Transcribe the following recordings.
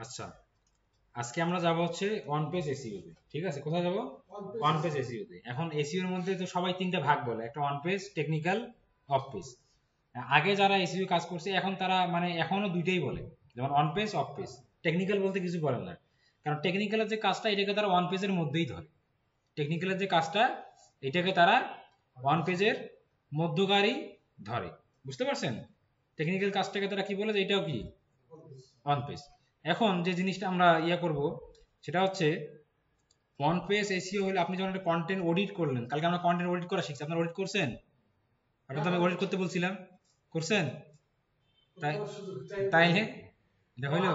আচ্ছা, আজকে আমরা যাব হচ্ছে অন পেজ এসইও তে। ঠিক আছে, কোথায় যাব? অন পেজ এসইও তে। এখন এসইও এর মধ্যে তো সবাই তিনটা ভাগ বলে, একটা on page, technical, of page. আগে যারা এসইও কাজ করছে এখন তারা মানে এখনো দুইটাই বলে, যেমন on page, of page. Technical বলতে কিছু বলে না, কারণ টেকনিক্যালের যে কাজটা এটাকে তারা অন পেজের মধ্যেই ধরে। টেকনিক্যালের যে কাজটা এটাকে তারা ওয়ান পেজের মধ্যকারই ধরে। বুঝতে পারছেন? টেকনিক্যাল কাজটাকে তারা কি বলে, যে এটাও কি ওয়ান পেজ। এখন যে জিনিসটা আমরা করব সেটা হচ্ছে ওয়ান পেজ এসইও হলে আপনি যখন একটা কন্টেন্ট অডিট করলেন, কালকে আমরা কন্টেন্ট অডিট করা শিখছি, আপনারা অডিট করছেন? আপনার তো আমি অডিট করতে বলছিলাম, করছেন? তাই তাইলে এটা হইলো,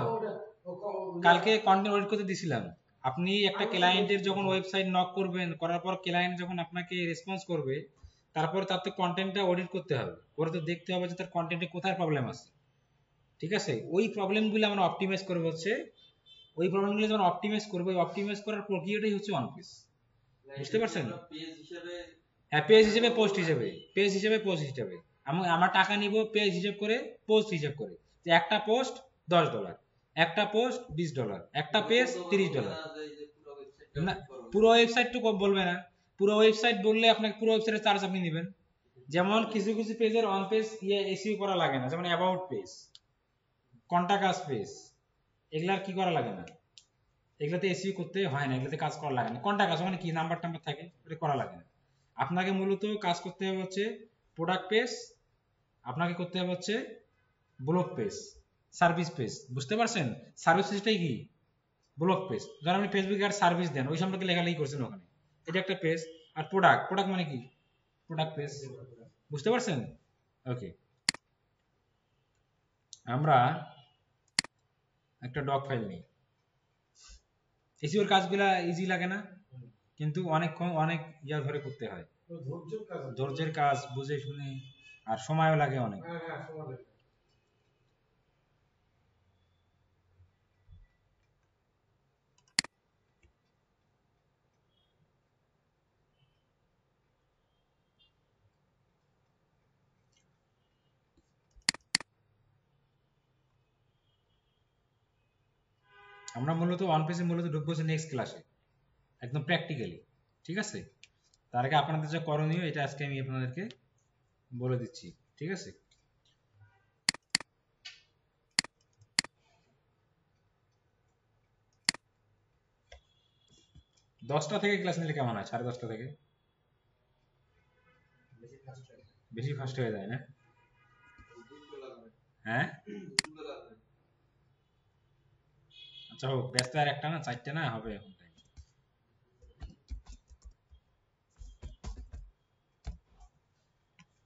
কালকে কন্টেন্ট অডিট করতে দিছিলাম। আপনি একটা ক্লায়েন্টের যখন ওয়েবসাইট নক করবেন, করার পর ক্লায়েন্ট যখন আপনাকে রেসপন্স করবে, তারপরে তার তো কন্টেন্টটা অডিট করতে হবে, ওরা তো দেখতে হবে যে তার কন্টেন্টে কোথায় প্রবলেম আছে। ঠিক আছে, ওই প্রবলেমগুলো আমরা অপটিমাইজ করবো হচ্ছে, ওই প্রবলেমগুলো যখন অপটিমাইজ করবো, ওই অপটিমাইজ করার প্রক্রিয়াটাই হচ্ছে ওয়ান পেজ। বুঝতে পারছেন? হ্যাঁ, পেজ হিসেবে, পোস্ট হিসেবে, পেজ হিসেবে, পোস্ট হিসেবে। আমরা টাকা নিব পেজ হিসেব করে, পোস্ট হিসেব করে, যে একটা পোস্ট $10, একটা পোস্ট $20, একটা পেজ $30। না, পুরো ওয়েবসাইট তো বলবে না। পুরো ওয়েবসাইট বললে আপনাকে পুরো ওয়েবসাইটের চার্জ আপনি নেবেন। যেমন কিছু কিছু পেজের অন পেজ এসইও করা লাগে না, যেমন about page, contact us page, এগুলার কি করা লাগে না, এগুলাতে এসইও করতে হয় না, এগুলাতে কাজ করা লাগে না। কন্টাক্ট আস মানে কি, নাম্বার টাম্বার থাকে, এটা করা লাগে না। আপনাকে মূলত কাজ করতে হবে হচ্ছে প্রোডাক্ট পেজ, আপনাকে করতে হবে হচ্ছে ব্লগ পেজ, সার্ভিস পেজ। বুঝতে পারছেন? সার্ভিস পেজটাই কি, ব্লগ পেজ। ধর আপনি ফেসবুকে আর সার্ভিস দেন, ওই সম্পর্কে লেখালেখি করছেন ওখানে, এটা একটা পেজ। আর প্রোডাক্ট, প্রোডাক্ট মানে কি, প্রোডাক্ট পেজ। বুঝতে পারছেন? ওকে, আমরা একটা ডক ফাইল নিই। এসিওর কাজগুলা ইজি লাগে না, কিন্তু অনেকক্ষণ অনেক ধরে করতে হয়, ধৈর্যের কাজ, বুঝে শুনে, আর সময়ও লাগে অনেক। আমরা মূলত ওয়ান পেজে মূলত ঢুকবো নেক্সট ক্লাসে, একদম প্র্যাকটিক্যালি। ঠিক আছে, তার আগে আপনাদের যা করণীয় এটা আজকে আমি আপনাদেরকে বলে দিচ্ছি। ঠিক আছে, 10টা থেকে ক্লাস নিলে কেমন হয়? 10:30 থেকে বেশি ফাস্ট হয়ে যায় না? হ্যাঁ, আচ্ছা হোক, ব্যস্ত আর একটা না, 4টে না হবে এখন টাইম।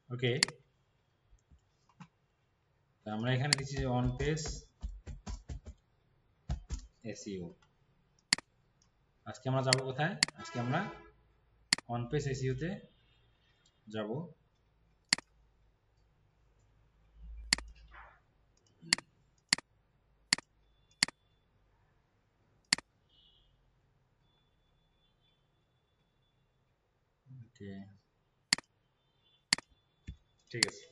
ওকে, আমরা এখানে দিচ্ছি যে অন পেজ এসইও। আজকে আমরা যাব কোথায়? আজকে আমরা অন পেজ এসইও তে যাব। ওকে, ঠিক আছে।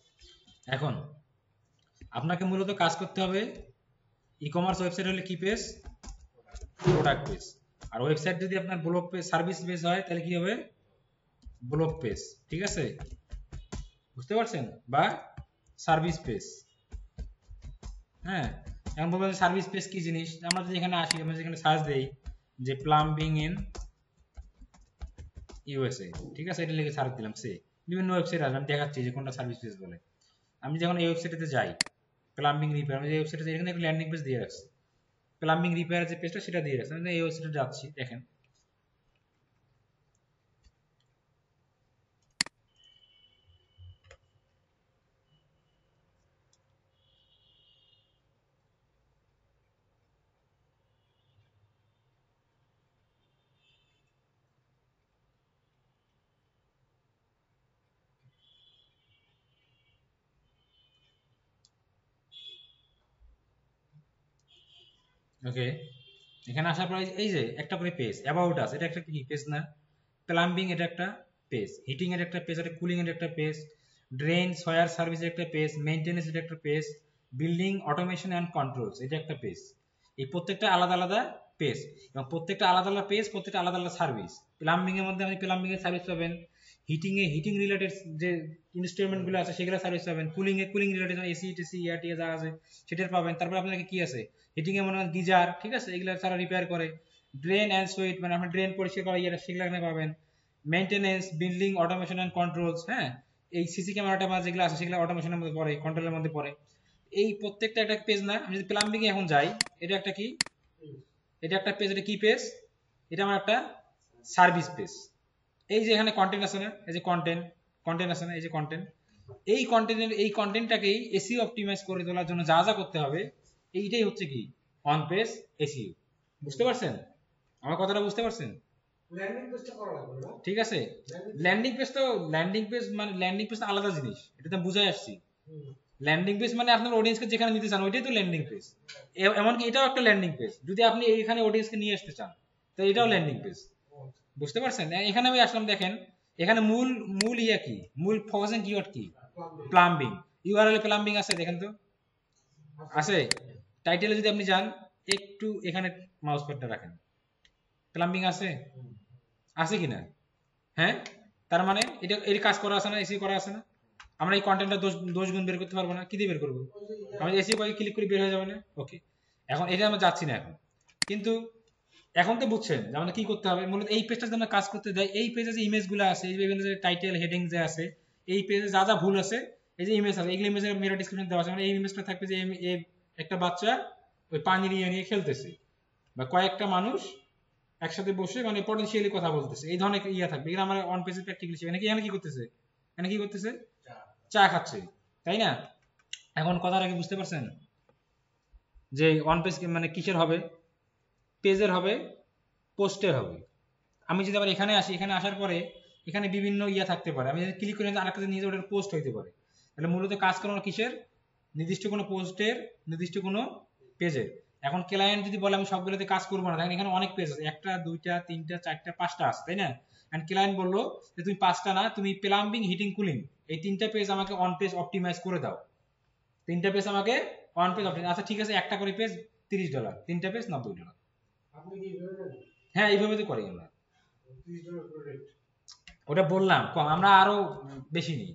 এখন আপনাকে মূলত কাজ করতে হবে, ই কমার্স ওয়েবসাইট হলে কি পেজ, প্রোডাক্ট পেজ। আর ওয়েবসাইট যদি আপনার ব্লগ পেজ, সার্ভিস পেজ হয়, তাহলে কি হবে, ব্লগ পেজ। ঠিক আছে, বুঝতে পারছেন? বা সার্ভিস পেজ। হ্যাঁ, এখন বলবেন সার্ভিস পেজ কি জিনিস? আমরা যদি এখানে আসি, আমরা যেখানে সার্চ দেই যে প্লাম্বিং ইন ইউএসএ, ঠিক আছে, এটা লিখে সার্চ দিলাম, সে বিভিন্ন ওয়েবসাইট আসবে, আমি দেখাচ্ছি যে কোনটা সার্ভিস পেজ বলে। আমি যখন এই ওয়েবসাইটে যাই, প্লাম্বিং রিপেয়ার, আমি যে ওয়েবসাইটে এখানে একটা ল্যান্ডিং পেজ দিয়ে রাখছি, প্লাম্বিং রিপেয়ার যে পেজটা সেটা দিয়ে রাখছি। আমি এই ওয়েবসাইটে যাচ্ছি, দেখেন। ওকে, এখানে আসার পরে এই যে একটা করে পেজ, অ্যাবাউট আস, এটা একটা কি পেজ না? প্লাম্বিং এটা একটা পেজ, হিটিং এর একটা পেজ, এটা কুলিং এর একটা পেজ, ড্রেন সয়ার সার্ভিস একটা পেজ, মেইনটেনেন্স এটা একটা page, building automation and controls এটা একটা পেজ। এই প্রত্যেকটা আলাদা আলাদা পেজ, এবং প্রত্যেকটা আলাদা আলাদা পেজ, প্রত্যেকটা আলাদা আলাদা সার্ভিস। প্লাম্বিং এর মধ্যে আপনি প্লাম্বিং এর সার্ভিস পাবেন, হিটিং রিলেটেড যে ইনস্ট্রুমেন্ট গুলো আছে সেগুলো সার্ভিস পাবেন, কুলিং রিলেটেড এসি টিসি এয়ারটি যা আছে সেটার পাবেন। তারপর আপনাকে কি আছে, হিটিং এ মনে হয় গিজার, ঠিক আছে, এগুলো তারা রিপেয়ার করে। ড্রেন অ্যান্ড সুইট মানে আপনার ড্রেন পরিষ্কার করা ইয়েটা সেগুলো এখানে পাবেন। Maintenance, building automation and controls, হ্যাঁ, এই সিসি ক্যামেরাটা যেগুলো আছে সেগুলো অটোমেশনের মধ্যে পড়ে, কন্ট্রোলের মধ্যে পড়ে। এই প্রত্যেকটা একটা পেজ না। আমি যদি প্লাম্বিং এ এখন যাই, এটা একটা কি, এটা একটা পেজ, এটা কি পেজ, এটা আমার একটা সার্ভিস পেজ। এই যে এখানে কন্টেন্ট আছে না, এই যে কন্টেন্ট আছে না, এই যে কন্টেন্ট, এই কন্টেন্টটাকেই এসইও অপটিমাইজ করে তোলার জন্য যা যা করতে হবে, এইটাই হচ্ছে কি অন পেজ এসইও। বুঝতে পারছেন আমার কথাটা? বুঝতে পারছেন? ল্যান্ডিং পেজটা করা লাগবে না, ঠিক আছে। ল্যান্ডিং পেজ তো, ল্যান্ডিং পেজ মানে ল্যান্ডিং পেজ আলাদা জিনিস, এটা তো বুঝাই আসছি। ল্যান্ডিং পেজ মানে আপনার অডিয়েন্সকে যেখানে নিতে চান ওইটাই তো ল্যান্ডিং পেজ। এমনকি এটাও একটা ল্যান্ডিং পেজ, যদি আপনি এইখানে অডিয়েন্সকে নিয়ে আসতে চান তো এটাও ল্যান্ডিং পেজ। বুঝতে পারছেন? এখানে আমি আসলাম, দেখেন এখানে মূল মূল ইয়া কি, মূল ফোকাসিং কিওয়ার্ড কি, প্লাম্বিং। ইউআরএল এ প্লাম্বিং আছে, দেখেন তো আছে। টাইটেলে যদি আপনি যান, একটু এখানে মাউস পয়েন্টার রাখেন, প্লাম্বিং আছে, আছে কিনা? হ্যাঁ, তার মানে এটা এর কাজ করা আছে না, এসি করা আছে না। আমরা এই কন্টেন্টটা দোষ গুণ বের করতে পারবো না, কি দিয়ে বের করবো? আমি এসি কয়েক ক্লিক করে বের হয়ে যাবে না? ওকে, এখন এটা আমরা যাচ্ছি না এখন, কিন্তু এখন তো বুঝছেন যে আমাদের কি করতে হবে। মূলত এই পেজটা যদি আমরা কাজ করতে যাই, এই পেজে যে ইমেজগুলো আছে, এই বিভিন্ন যে টাইটেল হেডিং যে আছে, এই পেজে যা যা ভুল আছে, এই যে ইমেজ আছে, এগুলো ইমেজের মেটা ডেসক্রিপশন দেওয়া আছে। মানে এই ইমেজটা থাকবে যে একটা বাচ্চা ওই পানির ইয়ে নিয়ে খেলতেছে, বা কয়েকটা মানুষ একসাথে বসে মানে পটেনশিয়ালি কথা বলতেছে, এই ধরনের ইয়া থাকবে। এগুলো আমার অন পেজে প্র্যাকটিক্যালি শিখে। নাকি এখানে কি করতেছে, এখানে কি করতেছে, চা খাচ্ছে, তাই না? এখন কথাটা কি বুঝতে পারছেন যে অন পেজ মানে কিসের হবে, পেজের হবে, পোস্টের হবে। আমি যদি আবার এখানে আসি, এখানে আসার পরে এখানে বিভিন্ন ইয়া থাকতে পারে, আমি যদি ক্লিক করে আরেকটা নিয়ে ওটার পোস্ট হইতে পারে। তাহলে মূলত কাজ করানো কিসের, নির্দিষ্ট কোনো পোস্টের, নির্দিষ্ট কোনো পেজের। এখন ক্লায়েন্ট যদি বলে আমি সবগুলোতে কাজ করবো না, দেখেন এখানে অনেক পেজ আছে, একটা দুইটা তিনটা চারটা পাঁচটা আছে, তাই না? এন্ড ক্লায়েন্ট বললো যে তুমি পাঁচটা না, তুমি প্লাম্বিং হিটিং কুলিং এই তিনটা পেজ আমাকে অন পেজ অপটিমাইজ করে দাও, তিনটা পেজ আমাকে অন পেজ অপটিমাইজ। আচ্ছা ঠিক আছে, একটা করে পেজ $30, তিনটা পেজ $90। আপনি কি এইভাবে নেন? হ্যাঁ, এইভাবে তো করি আমরা। $30 করে রেট। ওটা বললাম কম, আমরা আরো বেশি নিই।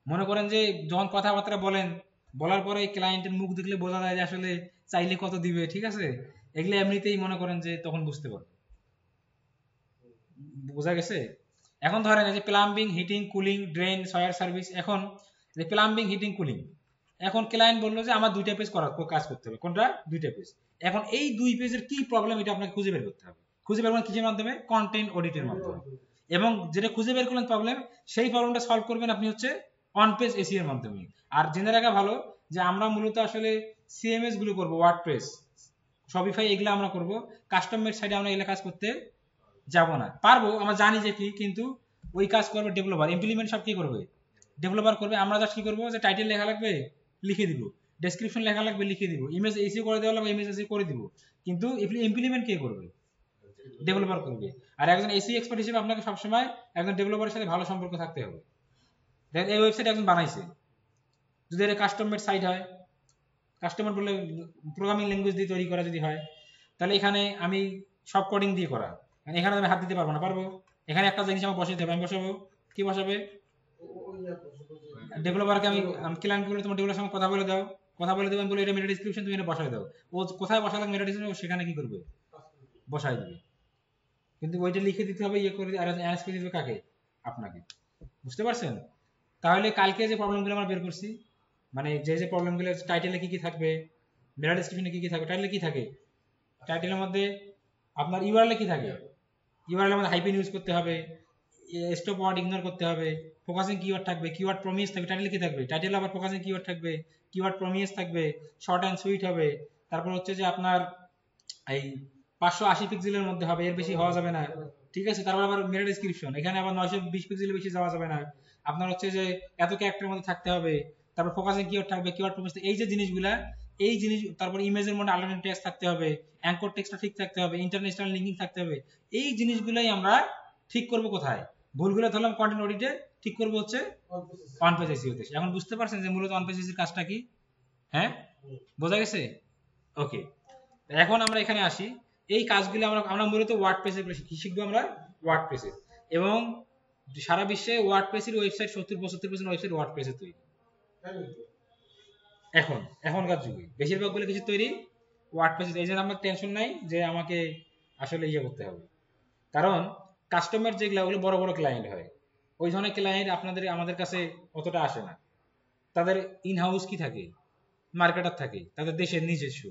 মনে করেন যে যখন কথাবার্তা বলেন, বলার পরে ক্লায়েন্টের মুখ দেখলে বোঝা যায় যে আসলে চাইলে কত দিবে, ঠিক আছে, এগুলো এমনিতেই মনে করেন যে তখন বুঝতে পারবে। বোঝা গেছে? এখন ধরেন এই যে plumbing heating cooling drain sewer service, এখন যে প্লাম্বিং হিটিং কুলিং, এখন ক্লায়েন্ট বললো যে আমার দুইটা পেজ কাজ করতে হবে। কোনটা? দুইটা পেজ। এখন এই দুই পেজের কি প্রবলেম এটা আপনাকে খুঁজে বের করতে হবে। খুঁজে বের করবেন কিসের মাধ্যমে? কন্টেন্ট অডিটের মাধ্যমে। এবং যেটা খুঁজে বের করলেন প্রবলেম, সেই প্রবলেমটা সলভ করবেন আপনি হচ্ছে অন পেজ এসইও এর মাধ্যমে। আর জেনে রাখা ভালো যে আমরা মূলত আসলে সিএমএস গুলো করব, ওয়ার্ডপ্রেস, শপিফাই, এগুলো আমরা করব। কাস্টম মেড সাইডে আমরা এগুলো কাজ করতে যাব না। পারবো, আমরা জানি যে কি, কিন্তু ওই কাজ করবে ডেভেলপার, ইমপ্লিমেন্ট সব কি করবে? ডেভেলপার করবে। আমরা জাস্ট কি করবো, যে টাইটেল লেখা লাগবে লিখে দিব, ডেসক্রিপশন লেখা লাগবে লিখে দিব, ইমেজ এসিও করে দেওয়া লাগবে ইমেজ এসিও করে দিব, কিন্তু ইমপ্লিমেন্ট কে করবে? ডেভেলপার করবে। আর একজন এসি এক্সপার্ট হিসেবে আপনাকে সবসময় একজন ডেভেলপারের সাথে ভালো সম্পর্ক থাকতে হবে। দেখেন এই ওয়েবসাইট একজন বানাইছে, যদি এটা কাস্টম মেড সাইট হয়, কাস্টমার বলে প্রোগ্রামিং ল্যাঙ্গুয়েজ দিয়ে তৈরি করা যদি হয়, তাহলে এখানে আমি সব কোডিং দিয়ে করা, মানে এখানে আমি হাত দিতে পারবো না। পারবো? এখানে একটা জিনিস আমার বসাইতে হবে, আমি বসাবো, কি বসাবে? ডেভেলপারকে আমি ক্লায়েন্ট বলে তোমার ডেভেলপারের সঙ্গে কথা বলে দাও, কথা বলে দেবো, আমি বলি এটা মেটা ডেসক্রিপশন, তুমি এটা বসাই দাও। ও কোথায় বসালে মেটা ডেসক্রিপশন সেখানে কি করবে? বসাই দিবে। কিন্তু ওইটা লিখে দিতে হবে, ইয়ে করে, আর অ্যারেঞ্জ করে দিবে কাকে? আপনাকে। বুঝতে পারছেন? তাহলে কালকে যে প্রবলেমগুলো আমরা বের করছি, মানে যে প্রবলেমগুলো, টাইটেলে কি কি থাকবে, মেটা ডেসক্রিপশনে কি কি থাকবে, টাইটেলে কি থাকে, টাইটেলের মধ্যে আপনার ইউআরএল কি থাকে, ইউআরএল এর মধ্যে হাইপেন ইউজ করতে হবে, স্টপ ওয়ার্ড ইগনোর করতে হবে, ফোকাসিং কিওয়ার্ড থাকবে, কিওয়ার্ড প্রমিস থাকবে। টাইটেলে কি থাকবে? টাইটেলে আবার ফোকাসিং কিওয়ার্ড থাকবে, কিওয়ার্ড প্রমিস থাকবে, শর্ট অ্যান্ড সুইট হবে। তারপর হচ্ছে যে আপনার এই 580 পিক্সেলের মধ্যে হবে, এর বেশি হওয়া যাবে না, ঠিক আছে। তারপর আবার মেটা ডেসক্রিপশন, এখানে আবার 920 পিক্সেলের বেশি যাওয়া যাবে না। আপনার হচ্ছে যে এত ক্যারেক্টারের মধ্যে থাকতে হবে। তারপর ফোকাসিং কিওয়ার্ড থাকবে, কিওয়ার্ড প্রমিস, এই যে জিনিসগুলা, এই জিনিস। তারপর ইমেজের মধ্যে অল্টারনেটিভ টেক্সট থাকতে হবে, অ্যাঙ্কর টেক্সটটা ঠিক থাকতে হবে, ইন্টারন্যাশনাল লিঙ্কিং থাকতে হবে। এই জিনিসগুলাই আমরা ঠিক করব কোথায়? ভুলগুলো ধরলাম কন্টেন্ট অডিটে, ঠিক করব হচ্ছে অন পেজ এসইওতে। এখন বুঝতে পারছেন যে মূলত অন পেজ এসইওর কাজটা কি? হ্যাঁ, বোঝা গেছে? ওকে, এখন আমরা এখানে আসি, এই কাজগুলো আমরা আমরা মূলত ওয়ার্ডপ্রেসে কি শিখবো আমরা? ওয়ার্ডপ্রেসে। এবং সারা বিশ্বে ওয়ার্ডপ্রেসের ওয়েবসাইট 70-75% ওয়েবসাইট ওয়ার্ডপ্রেসে তৈরি এখনকার যুগে। বেশিরভাগ বলে কিছু তৈরি ওয়ার্ডপ্রেসে। এই জন্য আমার টেনশন নাই যে আমাকে আসলে ইয়ে করতে হবে, কারণ কাস্টমার যেগুলো ওগুলো বড় বড় ক্লায়েন্ট হয়, ওই ধরনের ক্লায়েন্ট আমাদের কাছে অতটা আসে না। তাদের ইন হাউস কি থাকে, মার্কেটার থাকে, তাদের দেশের নিজস্ব,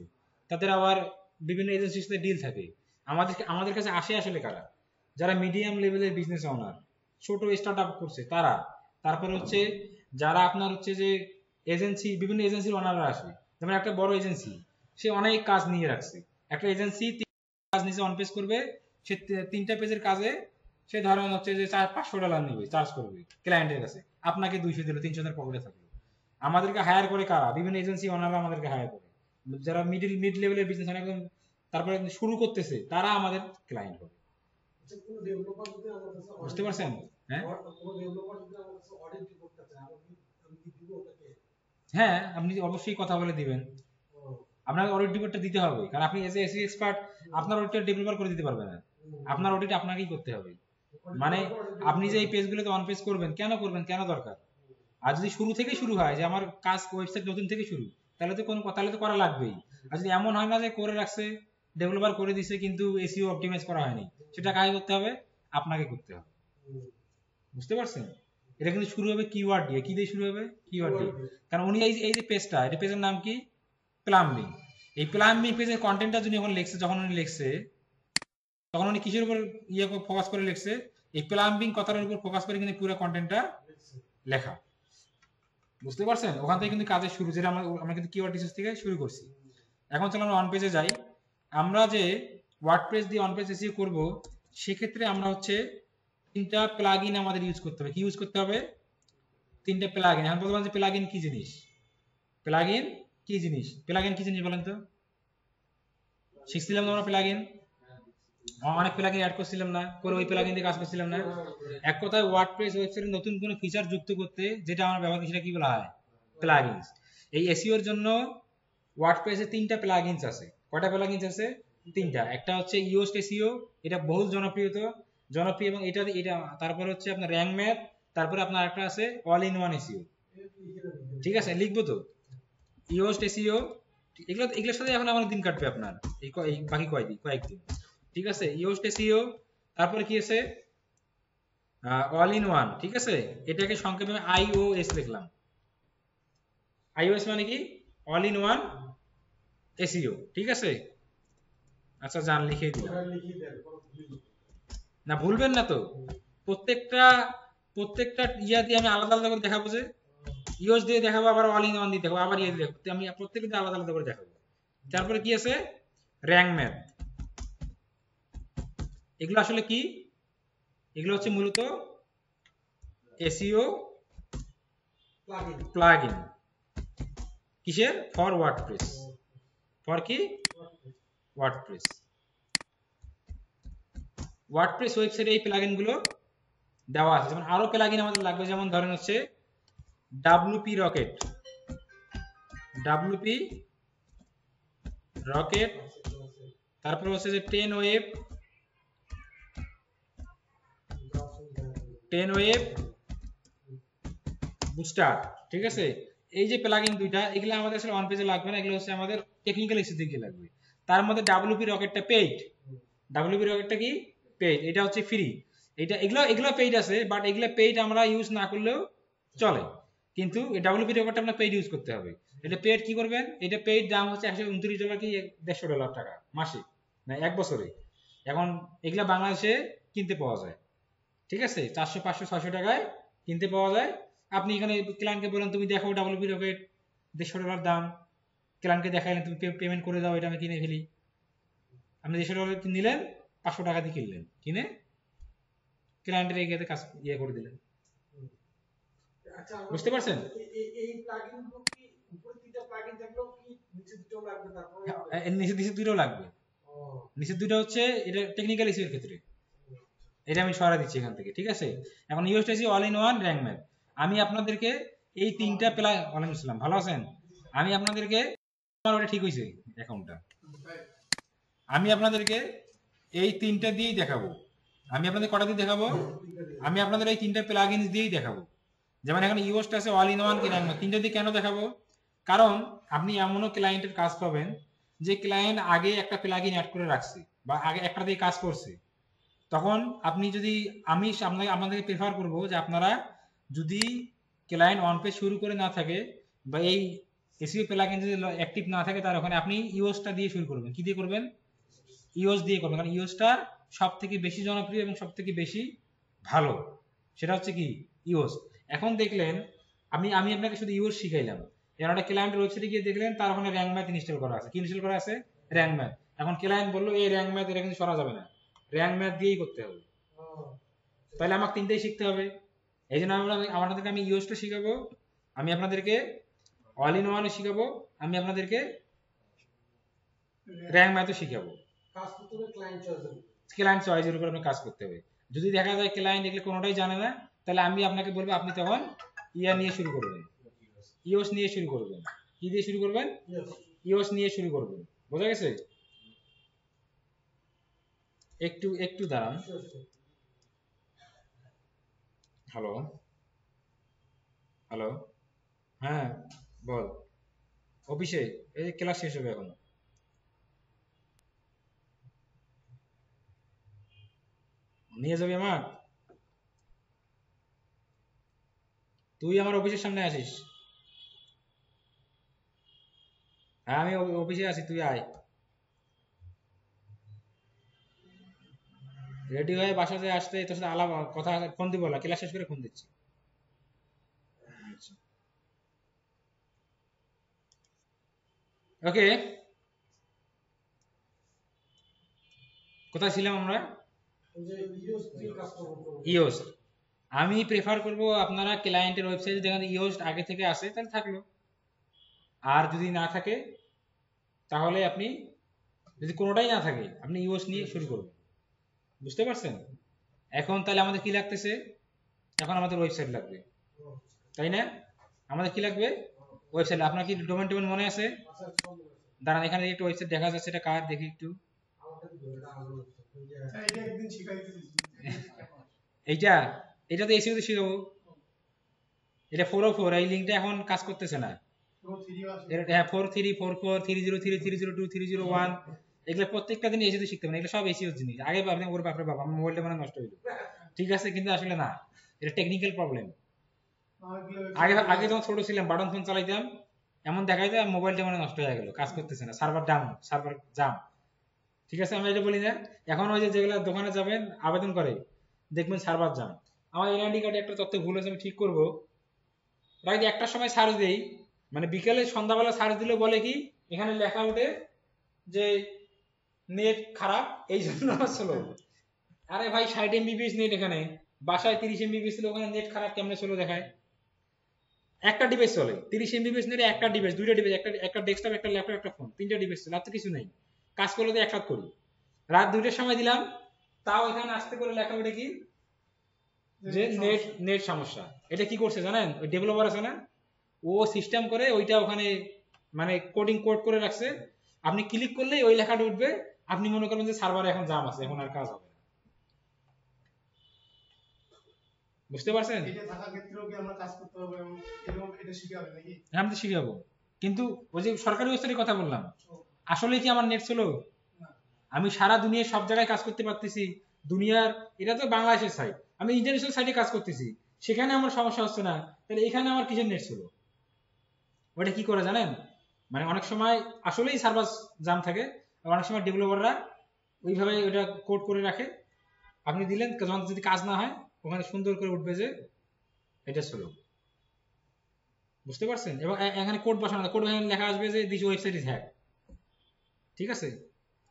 তাদের আবার বিভিন্ন এজেন্সির সাথে ডিল থাকে। আমাদের কাছে আসে আসলে কারা? যারা মিডিয়াম লেভেলের বিজনেস ওনার, ছোট স্টার্ট আপ করছে তারা। তারপরে হচ্ছে যারা আপনার হচ্ছে যে এজেন্সি, বিভিন্ন এজেন্সির ওনাররা আসে। যেমন একটা বড় এজেন্সি, সে অনেক কাজ নিয়ে রাখছে। একটা এজেন্সি কাজ নিচে অন পেজ করবে, সে 3টা পেজের কাজে সে ধরেন হচ্ছে যে $500 নেবে, চার্জ করবে ক্লায়েন্টের কাছে, আপনাকে 200 দিল, 300 তার পকেটে থাকলো। আমাদেরকে হায়ার করে কারা? বিভিন্ন এজেন্সি ওনাররা আমাদেরকে হায়ার করে। যারা মিড লেভেলের বিজনেস একদম তারপরে শুরু করতেছে, তারা আমাদের ক্লায়েন্ট হবে। বুঝতে পারছেন? হ্যাঁ হ্যাঁ, আপনি অবশ্যই কথা বলে দিবেন। আপনার অডিট রিপোর্টটা দিতে হবে, কারণ আপনি এজ এ এসি এক্সপার্ট আপনার অডিটটা ডেভেলপার করে দিতে পারবে না। আপনার অডিট আপনাকেই করতে হবে। মানে আপনি যে এই পেজগুলোতে অন পেজ করবেন, কেন দরকার? আর যদি শুরু থেকেই শুরু হয় যে আমার কাজ ওয়েবসাইট নতুন থেকে শুরু, তাহলে তো করা লাগবেই। আর যদি এমন হয় না যে করে রাখছে, ডেভেলপার করে দিছে কিন্তু এসইও অপটিমাইজ করা হয়নি, সেটা কাকে করতে হবে? আপনাকে করতে হবে। বুঝতে পারছেন? এটা কিন্তু শুরু হবে কিওয়ার্ড দিয়ে। কি দিয়ে শুরু হবে? কিওয়ার্ড দিয়ে। কারণ উনি এই যে পেজটা, এটা পেজের নাম কি? প্লাম্বিং। এই প্লাম্বিং পেজের কন্টেন্টটা যখন উনি লিখছে, তখন উনি কিসের উপর ফোকাস করে লিখছে? এই প্লাম্বিং কথাটার উপর ফোকাস করে কিন্তু পুরো কন্টেন্টটা লেখা। বুঝতে পারছেন? ওখান থেকে কিন্তু কাজের শুরু, যেটা আমরা কিন্তু কিওয়ার্ড রিসার্চ থেকে শুরু করছি। এখন চলো আমরা অন পেজে যাই। আমরা যে ওয়ার্ডপ্রেস দিয়ে অন পেজ এসইও করব, সেক্ষেত্রে আমরা হচ্ছে 3টা প্লাগইন আমাদের ইউজ করতে হবে। কি ইউজ করতে হবে? 3টা প্লাগইন। এখন বলবেন যে প্লাগইন কি জিনিস? প্লাগইন কি জিনিস? প্লাগইন কি জিনিস বলেন তো? শিখছিলাম না আমরা প্লাগইন? অনেক প্লাগইন অ্যাড করছিলাম না? করে ওই প্লাগইন দিয়ে কাজ করছিলাম না? এক কথায় ওয়ার্ডপ্রেস ওয়েবসাইটে নতুন কোনো ফিচার যুক্ত করতে যেটা আমরা ব্যবহার করি, সেটা কি বলা হয়? প্লাগইনস। এই এসইওর জন্য ওয়ার্ডপ্রেসে 3টা প্লাগইনস আছে। কয়টা প্লাগইনস আছে? 3টা। একটা হচ্ছে ইওস্ট এসইও, এটা বহুল জনপ্রিয় এবং এটা তারপরে হচ্ছে আপনার র্যাঙ্ক ম্যাথ, তারপরে আপনার একটা আছে অল ইন ওয়ান এসইও। ঠিক আছে, লিখবো তো? ইওস্ট এসইও, এগুলোর সাথে এখন আমার দিন কাটবে আপনার এই বাকি কয়েকদিন। ঠিক আছে, ইওস্ট এসইও, তারপরে কি আছে? All in one. ঠিক আছে, এটাকে সংক্ষেপে আমি আইওএস লিখলাম। আইওএস মানে কি? All in one SEO. ঠিক আছে, আচ্ছা জান লিখে দিলাম। না ভুলবেন না তো, প্রত্যেকটা ইয়া দিয়ে আমি আলাদা আলাদা করে দেখাবো। যে ইওস দিয়ে দেখাবো, আবার অল ইন ওয়ান দিয়ে দেখাবো, আবার ইয়ে দিয়ে দেখাবো, আমি প্রত্যেকটা আলাদা আলাদা করে দেখাবো। তারপরে কি আছে? Rank math. এগুলো আসলে কি? এগুলো হচ্ছে মূলত এসইও প্লাগইন। কিসের? For WordPress. ফর কি? ওয়ার্ডপ্রেস। ওয়ার্ডপ্রেস ওয়েবসাইটে এই প্লাগইন গুলো দেওয়া আছে। যেমন আরো প্লাগইন আমাদের লাগবে, যেমন ধরেন হচ্ছে ডাব্লিউপি রকেট, তারপর হচ্ছে যে 10 ওয়েব বুস্টার। ঠিক আছে, এই যে প্লাগইন দুইটা, এগুলো আমাদের আসলে অন পেজে লাগবে না, এগুলো হচ্ছে আমাদের টেকনিক্যাল এক্সেস দিকে লাগবে। তার মধ্যে ডাব্লিউপি রকেটটা পেইড। ডাব্লিউপি রকেটটা কি? পেইড। এটা হচ্ছে ফ্রি। এগুলো পেইড আছে, বাট এগুলো পেইড আমরা ইউজ না করলেও চলে, কিন্তু এই ডাব্লিউপি রকেটটা আপনার পেইড ইউজ করতে হবে। এটা পেইড কি করবেন? এটা পেইড দাম হচ্ছে $129 কি $150 মাসে, না 1 বছরে। এখন এগুলা বাংলাদেশে কিনতে পাওয়া যায়। ঠিক আছে, 400, 500, 600 টাকায় কিনতে পাওয়া যায়। আপনি এখানে ক্লায়েন্টকে বলেন তুমি দেখো ডাব্লিউপি রকেট, $150 দাম, ক্লায়েন্টকে দেখাইলেন, তুমি পেমেন্ট করে দাও, এটা আমি কিনে ফেলি। আপনি $150 নিলেন, 500 টাকা দিয়ে কিনলেন, কিনে ক্লায়েন্টের এগিয়ে কাজ করে দিলেন। বুঝতে পারছেন? এই প্লাগইন গুলো কি উপরে 3টা প্লাগইন থাকলেও কি নিচে দুটো লাগবে? তারপরে নিচে দুটো লাগবে। নিচে দুটো হচ্ছে এটা টেকনিক্যাল ইস্যুর ক্ষেত্রে, এটা আমি সরা দিচ্ছি এখান থেকে। ঠিক আছে, এখন USTC all in one rank math, আমি আপনাদেরকে এই 3টা ওয়ালাইকুম আসসালাম, ভালো আছেন? আমি আপনাদেরকে, আমার ওটা ঠিক হয়েছে অ্যাকাউন্টটা। আমি আপনাদেরকে এই তিনটা দিয়েই দেখাবো। আমি আপনাদের কটা দিয়ে দেখাবো? আমি আপনাদের এই তিনটা প্লাগইনস দিয়েই দেখাবো। যেমন এখানে ইওস্ট আছে, অল ইন ওয়ান কিনা, তিনটা দিয়ে কেন দেখাবো? কারণ আপনি এমনও ক্লায়েন্টের কাজ পাবেন যে ক্লায়েন্ট আগে একটা প্লাগইন অ্যাড করে রাখছে বা আগে একটা দিয়ে কাজ করছে। তখন আপনি যদি আমি আপনাদেরকে প্রেফার করব যে আপনারা যদি ক্লায়েন্ট অন পেজ শুরু করে না থাকে বা এই এসইও প্লাগইন যদি অ্যাক্টিভ না থাকে, তার ওখানে আপনি ইওসটা দিয়ে শুরু করবেন। কি দিয়ে করবেন? ইওস দিয়ে করবেন, কারণ ইওসটা সব থেকে বেশি জনপ্রিয় এবং সব থেকে বেশি ভালো। সেটা হচ্ছে কি? ইওস। এখন দেখলেন আমি আমি আপনাকে শুধু ইওস শিখাইলাম, এর একটা ক্লায়েন্টের ওয়েবসাইটে গিয়ে দেখলেন তার ওখানে র্যাঙ্ক ম্যাথ ইনস্টল করা আছে। কি ইনস্টল করা আছে? Rank math. এখন ক্লায়েন্ট বললো এই র্যাঙ্ক ম্যাথ এটা কিন্তু সরা যাবে না, র্যাঙ্ক ম্যাথ দিয়েই করতে হবে। তাহলে আমাকে তিনটেই শিখতে হবে। এই জন্য আপনাদেরকে আমি ইওসটা শিখাবো, আমি আপনাদেরকে অল ইন ওয়ানও শিখাবো, আমি আপনাদেরকে র্যাঙ্ক ম্যাথও শিখাবো। কাজ করতে হবে ক্লায়েন্ট চয়েসের উপর। ক্লায়েন্ট চয়েসের উপর আপনার কাজ করতে হবে। যদি দেখা যায় ক্লায়েন্ট এগুলো কোনোটাই জানে না, তাহলে আমি আপনাকে বলবো আপনি তখন ইয়া নিয়ে শুরু করবেন, ইওস নিয়ে শুরু করবেন। কি দিয়ে শুরু করবেন? ইওস নিয়ে শুরু করবেন। বোঝা গেছে? একটু একটু দাঁড়ান। হ্যালো হ্যালো, হ্যাঁ বল। অফিসে, এই যে ক্লাস শেষ হবে এখন। নিয়ে যাবি আমার? তুই আমার অফিসের সামনে আসিস। হ্যাঁ আমি অফিসে আছি, তুই আয়। রেডি হয়ে বাসাতে আসতে তোর সাথে আলাপ কথা ফোন দিব না, ক্লাস শেষ করে ফোন দিচ্ছি। ওকে, কোথায় ছিলাম আমরা? ইওস। আমি প্রেফার করব আপনারা ক্লায়েন্টের ওয়েবসাইটে যেখানে ইওস আগে থেকে আসে তাহলে থাকলো, আর যদি না থাকে তাহলে আপনি, যদি কোনোটাই না থাকে আপনি ইওস নিয়ে শুরু করবেন। বুঝতে পারছেন? এখন তাহলে আমাদের কি লাগতেছে? এখন আমাদের ওয়েবসাইট লাগবে, তাই না? আমাদের কি লাগবে? ওয়েবসাইট। আপনার কি ডোমেন টোমেন মনে আছে? দাঁড়ান, এখানে একটা ওয়েবসাইট দেখা যাচ্ছে, এটা কার দেখি একটু। এইটা, এটা তো এসিও তে শিখাবো। এটা 404, এই লিঙ্কটা এখন কাজ করতেছে না। হ্যাঁ 43, 44, 303, 302, 301, এগুলো প্রত্যেকটা দিন এসিও তে শিখতে হবে। এগুলো সব এসিও জিনিস। আগে ভাবতেন ওর বাপরে বাবা আমার মোবাইলটা মানে নষ্ট হইলো, ঠিক আছে, কিন্তু আসলে না, এটা টেকনিক্যাল প্রবলেম। আগে আগে যখন ছোট ছিলাম বাটন ফোন চালাইতাম, এমন দেখাইতো মোবাইলটা মানে নষ্ট হয়ে গেল, কাজ করতেছে না, সার্ভার ডাউন, সার্ভার জাম। ঠিক আছে, আমরা এটা বলি না? এখন ওই যে যেগুলা দোকানে যাবেন আবেদন করে দেখবেন সার্ভার জাম। আমার এনআইডি কার্ডে একটা তথ্য ভুল হয়েছে, আমি ঠিক করবো। রাইট একটার সময় সার্চ দেই, মানে বিকেলে সন্ধ্যাবেলা সার্চ দিলে বলে কি এখানে লেখা ওঠে যে নেট খারাপ, এই জন্য আমার স্লো। আরে ভাই 60 এমবিপিএস নেট, এখানে বাসায় 30 এমবিপিএস ছিল, ওখানে নেট খারাপ কেমনে স্লো দেখায়? একটা ডিভাইস চলে 30 এমবিপিএস নেটে, একটা ডিভাইস, দুইটা ডিভাইস, একটা ডেস্কটপ, একটা ল্যাপটপ, একটা ফোন, তিনটা ডিভাইস চলে, আর তো কিছু নেই। কাজ করলে তো একসাথে করি। রাত 2টার সময় দিলাম, তাও এখানে আসতে করে লেখা ওঠে কি যে নেট নেট সমস্যা। এটা কি করছে জানেন? ওই ডেভেলপার আছে না, ও সিস্টেম করে ওইটা ওখানে মানে কোডিং কোড করে রাখছে, আপনি ক্লিক করলেই ওই লেখাটা উঠবে, আপনি মনে করবেন যে সার্ভারে এখন জাম আছে, এখন আর কাজ হবে না। বুঝতে পারছেন? এটা থাকার ক্ষেত্রেও কি আমরা কাজ করতে হবে এবং এটা শিখাবে নাকি? হ্যাঁ আমি তো শিখাবো, কিন্তু ওই যে সরকারি ওয়েবসাইটের কথা বললাম, আসলে কি আমার নেট স্লো? আমি সারা দুনিয়ার সব জায়গায় কাজ করতে পারতেছি, দুনিয়ার, এটা তো বাংলাদেশের সাইট, আমি ইন্টারন্যাশনাল সাইটে কাজ করতেছি, সেখানে আমার সমস্যা হচ্ছে না, তাহলে এখানে আমার কিসের নেট স্লো? ওটা কি করে জানেন? মানে অনেক সময় আসলেই সার্ভার জাম থাকে, আর অনেক সময় ডেভেলপাররা ওইভাবে ওটা কোড করে রাখে, আপনি দিলেন, যখন যদি কাজ না হয় ওখানে সুন্দর করে উঠবে যে এটা স্লো। বুঝতে পারছেন? এবং এখানে কোড বসানো, কোড লেখা আসবে যে দিস ওয়েবসাইট ইজ হ্যাক। ঠিক আছে,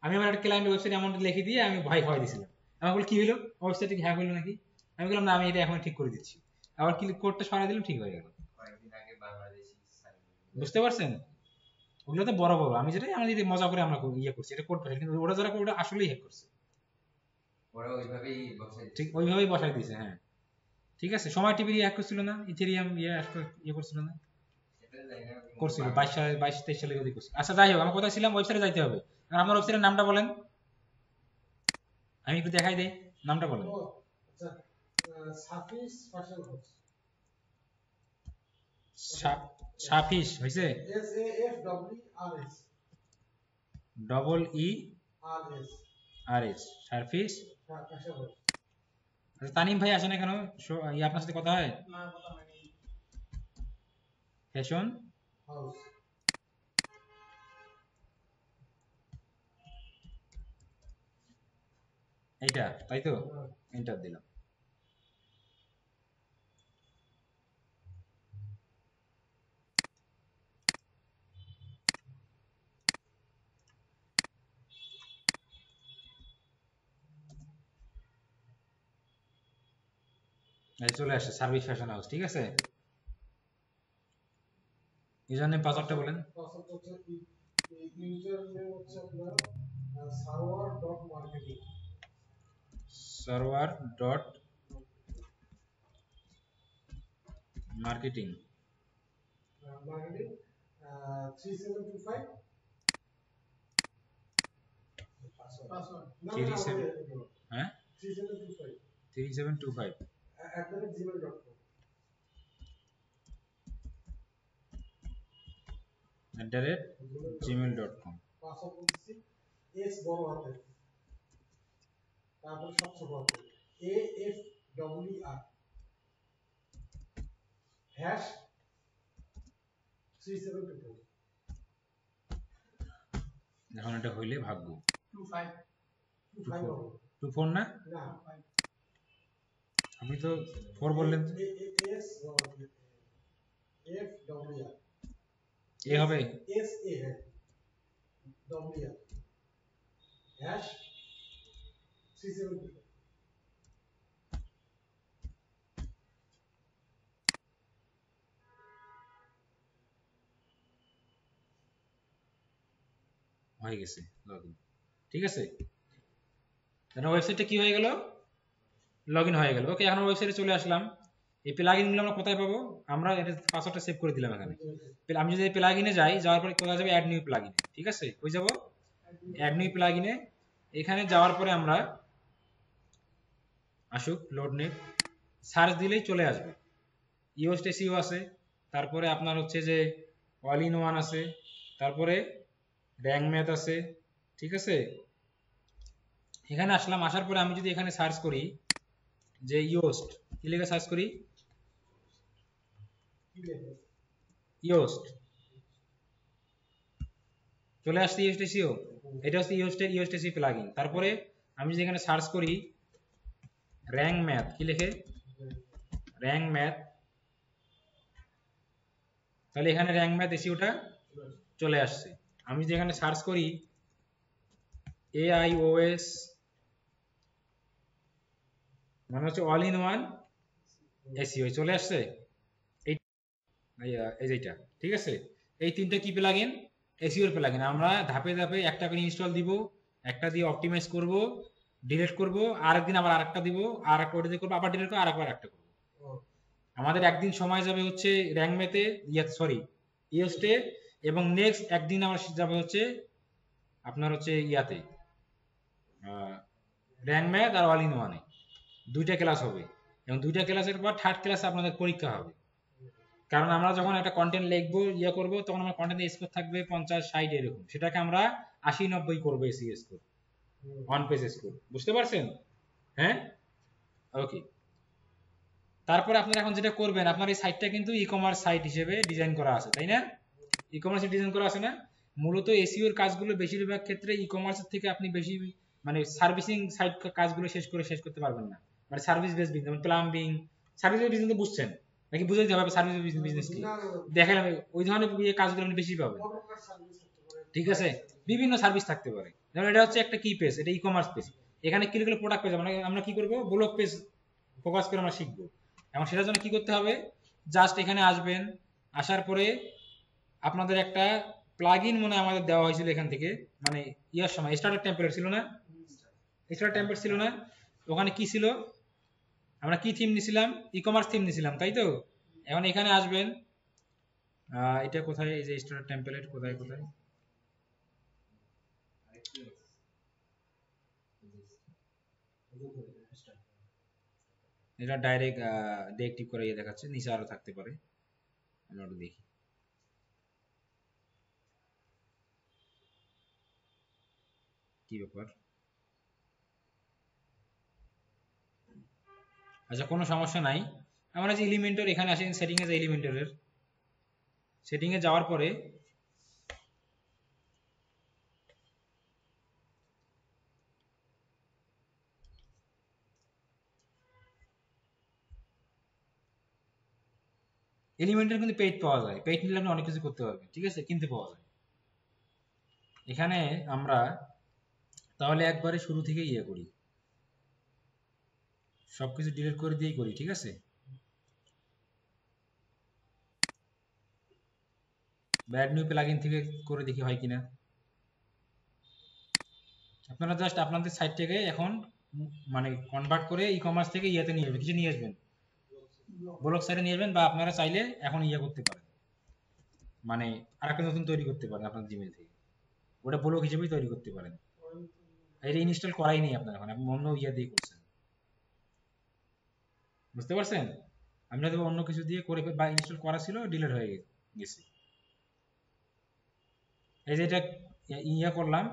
আমি আমার একটা ক্লায়েন্ট ওয়েবসাইট এমন লিখে দিয়ে আমি ভয় দিয়েছিলাম, আমি বলি কি হলো, ওয়েবসাইট হ্যাক হলো নাকি? আমি বললাম না, আমি এটা এখন ঠিক করে দিচ্ছি, আবার ক্লিক কোডটা সরাই দিলাম, ঠিক হয়ে গেল। বুঝতে পারছেন? ওগুলো তো বড় বড়, আমি যেটা আমরা যদি মজা করে আমরা ইয়ে করছি এটা কোড, কিন্তু ওরা যারা ওটা আসলেই হ্যাক করছে, ওরা ওইভাবেই বসাই, ঠিক ওইভাবেই বসাই দিয়েছে। হ্যাঁ ঠিক আছে, সময় টিভি হ্যাক করছিল না, ইথেরিয়াম ইয়ে করছিল না, করছিল 22 সালে, 22-23 সালে যদি করছিল। আচ্ছা যাই হোক, আমি কোথায় ছিলাম? ওয়েবসাইটে যাইতে হবে। আর আমার ওয়েবসাইটের নামটা বলেন। আমি একটু দেখাই দেই, নামটা বলেন। ও আচ্ছা, সাফিস ফ্যাশন হাউস। সাফিস হইছে, SAFWRS double E RS R S, surface. Fashion house. আচ্ছা তানিম ভাই আসে না কেন? আপনার সাথে কথা হয়? না, কথা হয়নি। Fashion house. এইটা তাই তো, হ্যাঁ। এন্টার দিলাম। এই চলে আসছে সার্ভিস ফ্যাশন হাউস, ঠিক আছে। ইউজার নেম পাসওয়ার্ডটা বলেন। পাসওয়ার্ড হচ্ছে ইউজার নেম হচ্ছে আপনার server dot marketing. Server dot marketing marketing 3725 password. না, 37, হ্যাঁ 3725 3725 @gmail.com। @gmail.com। পাসওয়ার্ড বলতেছি এস বড় হাতে, তারপর সব ছোট হাতে, AFWR হ্যাশ 3725 এখন এটা হইলে ভাগ্য 25 25 24 না, না, আপনি তো 4 বললেন। এস FWR এ হবে SAFWR হ্যাশ 3725। হয়ে গেছে লগইন, ঠিক আছে। তাহলে ওয়েবসাইটটা কি হয়ে গেল, লগইন হয়ে গেল। ওকে, এখন ওয়েবসাইটে চলে আসলাম। এই প্লাগইনগুলো আমরা কোথায় পাবো? আমরা এটা পাসওয়ার্ডটা সেভ করে দিলাম এখানে। আমি যদি এই প্লাগইনে যাই, যাওয়ার পরে কোথায় যাবে, অ্যাড নিউ প্লাগইন, ঠিক আছে। কই যাব, অ্যাড নিউ প্লাগইনে। এখানে যাওয়ার পরে আমরা আসুক লোড নেট, সার্চ দিলেই চলে আসবে। ইওস্ট এসইও আছে, তারপরে আপনার হচ্ছে যে অল ইন ওয়ান আছে, তারপরে র্যাঙ্ক ম্যাথ আছে, ঠিক আছে। এখানে আসলাম, আসার পরে আমি যদি এখানে সার্চ করি যে ইওস্ট, কি লিখে সার্চ করি, ইওস্ট, চলে আসছে ইওস্ট এসইও। এটা হচ্ছে ইওস্ট এসইও প্লাগইন। তারপরে আমি যদি এখানে সার্চ করি র্যাঙ্ক ম্যাথ, কি লিখে র্যাঙ্ক ম্যাথ, তাহলে এখানে র্যাঙ্ক ম্যাথ এসইওটা চলে আসছে। আমি যদি এখানে সার্চ করি AIOS, মানে হচ্ছে অল ইন ওয়ান এসইও, চলে আসছে এই যেটা, ঠিক আছে। এই তিনটা কি প্লাগইন, এসইওর প্লাগইন। আমরা ধাপে ধাপে একটা করে ইনস্টল দিব, একটা দিয়ে অপটিমাইজ করব, ডিলিট করব, আরেকদিন আবার আরেকটা দিব, আর একটা ওটা দিয়ে করবো, আবার ডিলিট করবো, আরেকবার একটা করবো। আমাদের একদিন সময় যাবে হচ্ছে র্যাঙ্ক ম্যাথে, সরি ইওস্টে, এবং নেক্সট একদিন আমরা যাবে হচ্ছে আপনার হচ্ছে ইয়াতে র্যাঙ্ক ম্যাথ আর অল ইন ওয়ানে, দুইটা ক্লাস হবে। এবং দুইটা ক্লাসের পর থার্ড ক্লাসে আপনাদের পরীক্ষা হবে। কারণ আমরা যখন একটা কন্টেন্ট লিখবো, করবো, তখন আমার কন্টেন্টের স্কোর থাকবে 50-60 এরকম, সেটাকে আমরা 80-90 করবো SEO score, on page score, বুঝতে পারছেন? হ্যাঁ, ওকে। তারপরে আপনারা এখন যেটা করবেন, আপনার এই সাইটটা কিন্তু ই কমার্স সাইট হিসেবে ডিজাইন করা আছে, তাই না? ই কমার্সে ডিজাইন করা আছে না? মূলত এসইও এর কাজগুলো বেশিরভাগ ক্ষেত্রে ই কমার্সের থেকে আপনি বেশি মানে সার্ভিসিং সাইট কাজগুলো শেষ করতে পারবেন না। মানে সার্ভিস বেস বিজনেস, যেমন প্লাম্বিং, সার্ভিস বেস বিজনেস বুঝছেন নাকি? বুঝে দিতে হবে সার্ভিস বিজনেস কি, দেখালাম ওই ধরনের কাজগুলো আপনি বেশি পাবেন, ঠিক আছে। বিভিন্ন সার্ভিস থাকতে পারে, যেমন এটা হচ্ছে একটা কি পেজ, এটা ই কমার্স পেজ। এখানে ক্লিক করলে প্রোডাক্ট পেজ, আমরা কি করব, ব্লগ পেজ ফোকাস করে আমরা শিখবো। এবং সেটার জন্য কি করতে হবে, জাস্ট এখানে আসবেন, আসার পরে আপনাদের একটা প্লাগইন মনে হয় আমাদের দেওয়া হয়েছিল এখান থেকে, মানে ইয়ার সময় স্টার্টার টেমপ্লেট ছিল না, স্টার্টার টেমপ্লেট ছিল না, ওখানে কি ছিল, আমরা কি থিম নিছিলাম, ই কমার্স থিম নিছিলাম, তাই তো। এখন এখানে আসবেন, এটা কোথায়, এই যে স্টার্টার টেমপ্লেট কোথায় কোথায়, এটা ডাইরেক্ট ডিএক্টিভ করে ইয়ে দেখাচ্ছে, নিচে আরো থাকতে পারে, আমরা একটু দেখি। কি ব্যাপার? আচ্ছা কোনো সমস্যা নাই। আমরা যে এলিমেন্টর এখানে আসেন, সেটিং এ যে এলিমেন্টরের সেটিং এ যাওয়ার পরে এলিমেন্টের কিন্তু পেইড পাওয়া যায়, পেইড নিলে আপনি অনেক কিছু করতে পারবেন, ঠিক আছে, কিনতে পাওয়া যায়। এখানে আমরা তাহলে একবারে শুরু থেকে ইয়ে করি, সবকিছু ডিলিট করে দিয়েই করি, ঠিক আছে। ব্যাড নিউ প্লাগইন থেকে করে দেখি হয় কিনা। আপনারা জাস্ট আপনাদের সাইট থেকে এখন মানে কনভার্ট করে ই কমার্স থেকে ইয়েতে নিয়ে আসবেন, কিছু নিয়ে আসবেন, ব্লগ সাইটে নিয়ে আসবেন, বা আপনারা চাইলে এখন ইয়ে করতে পারেন, মানে আরেকটা নতুন তৈরি করতে পারেন আপনার জিমেল থেকে, ওটা ব্লগ হিসেবেই তৈরি করতে পারেন। এটা ইনস্টল করাই নেই আপনার, এখন আপনি অন্য ইয়ে দিয়ে করছেন, বুঝতে পারছেন। আমি হয়তো অন্য কিছু দিয়ে করে বা ইনস্টল করা ছিল, ডিলিট হয়ে গেছে। এই যে এটা ইয়ে করলাম।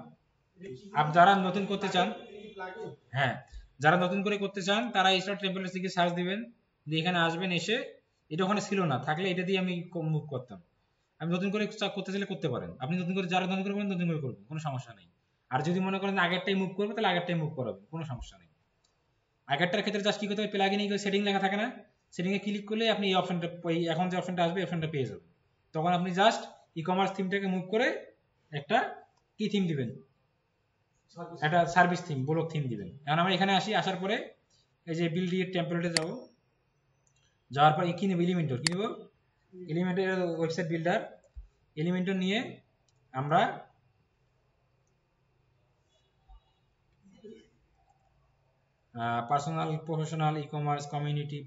আপ যারা নতুন করতে চান, হ্যাঁ যারা নতুন করে করতে চান তারা স্টার টেম্পলেটস থেকে সার্চ দিবেন, দিয়ে এখানে আসবেন, এসে এটা ওখানে ছিল না, থাকলে এটা দিয়ে আমি মুভ করতাম। আমি নতুন করে করতে চাইলে করতে পারেন, আপনি নতুন করে যারা নতুন করে করবেন নতুন করে করবেন, কোনো সমস্যা নেই। আর যদি মনে করেন আগেরটাই মুভ করবে তাহলে আগেরটাই মুভ করাবেন, কোনো সমস্যা নেই। আগেরটার ক্ষেত্রে জাস্ট কি করতে হবে, প্লাগইনে সেটিং লেখা থাকে না, সেটিং এ ক্লিক করলে আপনি এই অপশনটা, এখন যে অপশনটা আসবে এই অপশনটা পেয়ে যাবেন। তখন আপনি জাস্ট ই কমার্স থিমটাকে মুভ করে একটা কি থিম দিবেন, একটা সার্ভিস থিম, ব্লক থিম দিবেন। এখন আমরা এখানে আসি, আসার পরে এই যে বিল্ড এর টেমপ্লেটে যাব, যাওয়ার পর কি নেব, এলিমেন্টর কি নেব, এলিমেন্টর ওয়েবসাইট বিল্ডার, এলিমেন্টর নিয়ে আমরা personal, professional, e commerce, community,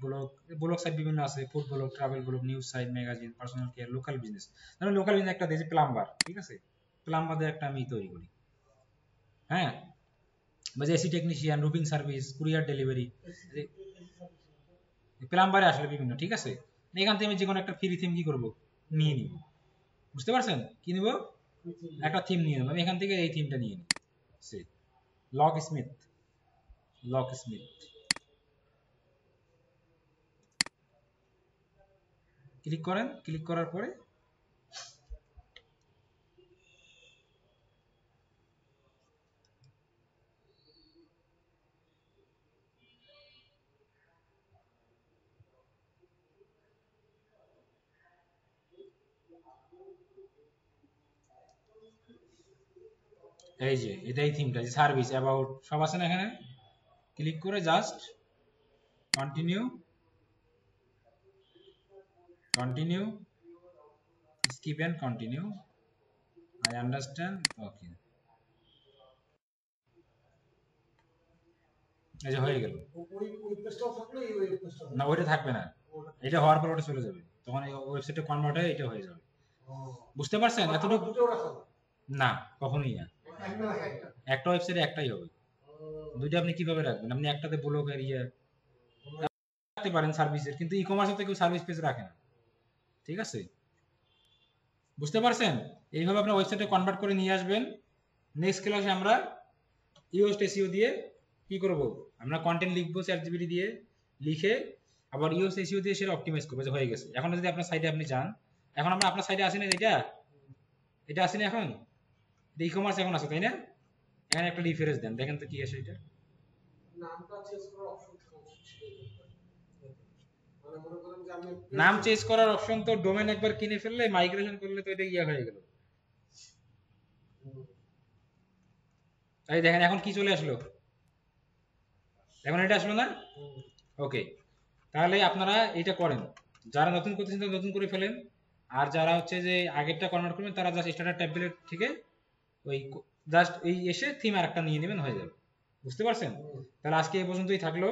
blog site বিভিন্ন আছে, food blog, travel blog, news site, magazine, personal care, local business. তাহলে লোকাল বিজনেস একটা দিয়েছি প্লাম্বার, ঠিক আছে, প্লাম্বারদের একটা আমি তৈরি করি, হ্যাঁ, বা যে AC technician, roofing service, courier delivery, প্লাম্বারে আসলে বিভিন্ন, ঠিক আছে। এখান থেকে আমি যে কোনো একটা ফ্রি থিম কি করব, নিয়ে নিব, বুঝতে পারছেন, কি নিব, একটা থিম নিয়ে নেব, আমি এখান থেকে এই থিমটা নিয়ে নিই, সে locksmith, locksmith click করেন, ক্লিক করার পরে এই যে এটাই থিমটা, যে সার্ভিস, অ্যাবাউট, সব আছে না এখানে, ক্লিক করে just continue, continue, skip and continue, I understand, okay, এই যে হয়ে গেল। না ওইটা থাকবে না, এটা হওয়ার পর ওটা চলে যাবে, তখন এই ওয়েবসাইটে কনভার্ট হয়ে এটা হয়ে যাবে, বুঝতে পারছেন এতটুকু? না কখনোই না, একটা ওয়েবসাইটে একটাই হবে, দুইটা আপনি কিভাবে রাখবেন, আপনি একটাতে ব্লগের ইয়ে রাখতে পারেন সার্ভিসের, কিন্তু ই কমার্সে কেউ সার্ভিস পেজ রাখে না, ঠিক আছে, বুঝতে পারছেন। এইভাবে আপনার ওয়েবসাইটে কনভার্ট করে নিয়ে আসবেন। নেক্সট ক্লাসে আমরা ইউএসটি এসইও দিয়ে কি করব, আমরা কন্টেন্ট লিখবো চ্যাটজিপিটি দিয়ে, লিখে আবার ইউএসটি এসইও দিয়ে সেটা অপটিমাইজ করবো, যে হয়ে গেছে। এখন যদি আপনার সাইটে আপনি যান, এখন আমরা আপনার সাইটে আসি না, এটা আসি না, এখন ই কমার্স এখন আছে তাই না, এখানে একটা রিফারেন্স দেন, দেখেন তো কি আছে এটা, নাম চেঞ্জ করার অপশন তো ডোমেন একবার কিনে ফেললে, মাইগ্রেশন করলে তো এটা ইয়া হয়ে গেল। তাই দেখেন এখন কি চলে আসলো, এখন এটা আসলো না, ওকে। তাহলে আপনারা এটা করেন, যারা নতুন করতেছেন তারা নতুন করে ফেলেন, আর যারা হচ্ছে যে আগেরটা কনভার্ট করবেন তারা জাস্ট স্ট্যান্ডার্ড ট্যাবলেট থেকে ওই জাস্ট এই এসে থিম আরেকটা নিয়ে নেবেন, হয়ে যাবে, বুঝতে পারছেন। তাহলে আজকে এই পর্যন্তই থাকলো।